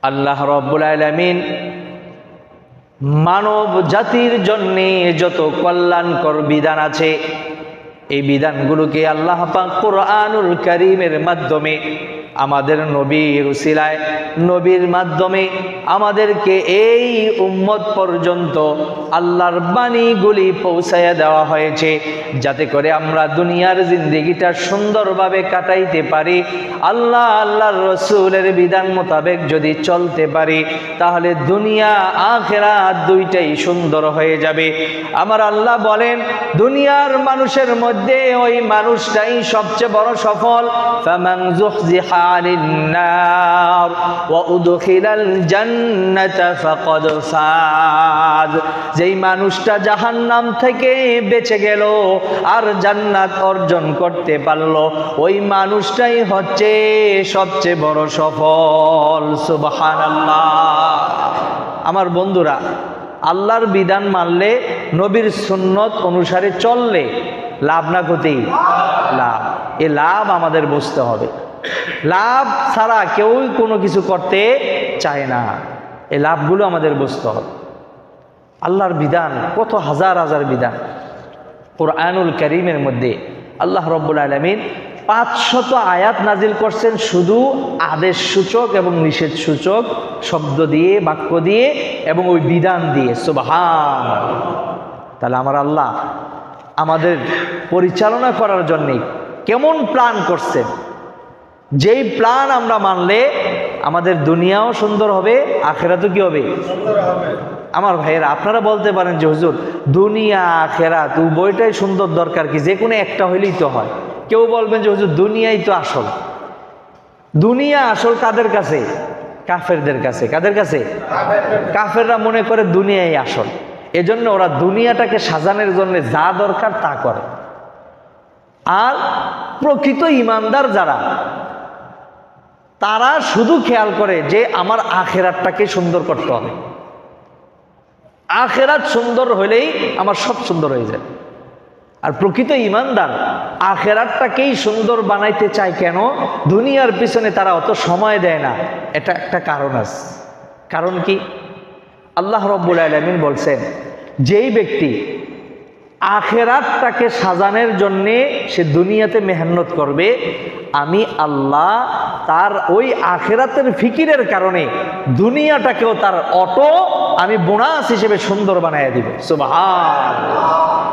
আল্লাহ রাব্বুল আলামিন মানব জাতির জন্য যত কল্যাণকর বিধান আছে এই বিধানগুলোকে আল্লাহ পাক কুরআনুল কারীমের মাধ্যমে আমাদের নবীর উসিলায় নবীর মাধ্যমে আমাদেরকে এই উম্মত পর্যন্ত আল্লাহর বাণীগুলি পৌঁছায়া দেওয়া হয়েছে, যাতে করে আমরা দুনিয়ার জিন্দেগিটা সুন্দরভাবে কাটাইতে পারি। আল্লাহর রসুলের বিধান মোতাবেক যদি চলতে পারি তাহলে দুনিয়া আখিরাত দুইটাই সুন্দর হয়ে যাবে। আমার আল্লাহ বলেন, দুনিয়ার মানুষের মধ্যে ওই মানুষটাই সবচেয়ে বড় সফল। ফামান যুহজিহা আনিন নার ওয়া উদখিলাল জান্নাতা ফাকাদ ফাজ। যেই মানুষটা জাহান্নাম থেকে বেঁচে গেল আর জান্নাত অর্জন করতে পারলো, ওই মানুষটাই হচ্ছে সবচেয়ে বড় সফল। সুবহানাল্লাহ। আমার বন্ধুরা, আল্লাহর বিধান মানলে, নবীর সুন্নত অনুসারে চললে লাভ না ক্ষতি? লাভ। এ লাভ আমাদের বুঝতে হবে। লাভ ছাড়া কেউই কোনো কিছু করতে চায় না। এই লাভগুলো আমাদের বুঝতে হবে। আল্লাহর বিধান কত হাজার হাজার বিধান কুরআনুল কারীমের মধ্যে আল্লাহ রাব্বুল আলামিন 500 আয়াত নাজিল করছেন শুধু আদেশ সূচক এবং নিষেধ সূচক শব্দ দিয়ে, বাক্য দিয়ে এবং ওই বিধান দিয়ে। সুবহানাল্লাহ। তাহলে আমার আল্লাহ আমাদের পরিচালনা করার জন্য কেমন প্ল্যান করছেন, যেই প্ল্যান আমরা মানলে আমাদের দুনিয়াও সুন্দর হবে, আখিরাতও কি হবে? আমার ভাইয়েরা, আপনারা বলতে পারেন যে হুজুর দুনিয়া আখিরাত উভয়টাই সুন্দর, দরকার কি? যে কোনো একটা হইলেই তো হয়। কেউ বলবেন যে হুজুর দুনিয়াই তো আসল। দুনিয়া আসল কাদের কাছে? কাফেরদের কাছে। কাদের কাছে? কাফেররা মনে করে দুনিয়াই আসল, এজন্য ওরা দুনিয়াটাকে সাজানোর জন্য যা দরকার তা করে। আর প্রকৃত ইমানদার যারা, তারা শুধু খেয়াল করে যে আমার আখিরাতটাকে সুন্দর করতে হবে। আখিরাত সুন্দর হলেই আমার সব সুন্দর হয়ে যায়। আর প্রকৃত ইমানদার আখিরাতটাকেই সুন্দর বানাইতে চায়। কেন? দুনিয়ার পিছনে তারা অত সময় দেয় না। এটা একটা কারণ আছে। কারণ কি? আল্লাহ রাব্বুল আলামিন বলছেন, যেই ব্যক্তি আখিরাতটাকে সাজানোর জন্যে সে দুনিয়াতে মেহনত করবে, আমি আল্লাহ তার ওই আখিরাতের ফিকিরের কারণে দুনিয়াটাকেও তার অটো আমি বোনাস হিসেবে সুন্দর বানাইয়া দিব। সুবহানাল্লাহ।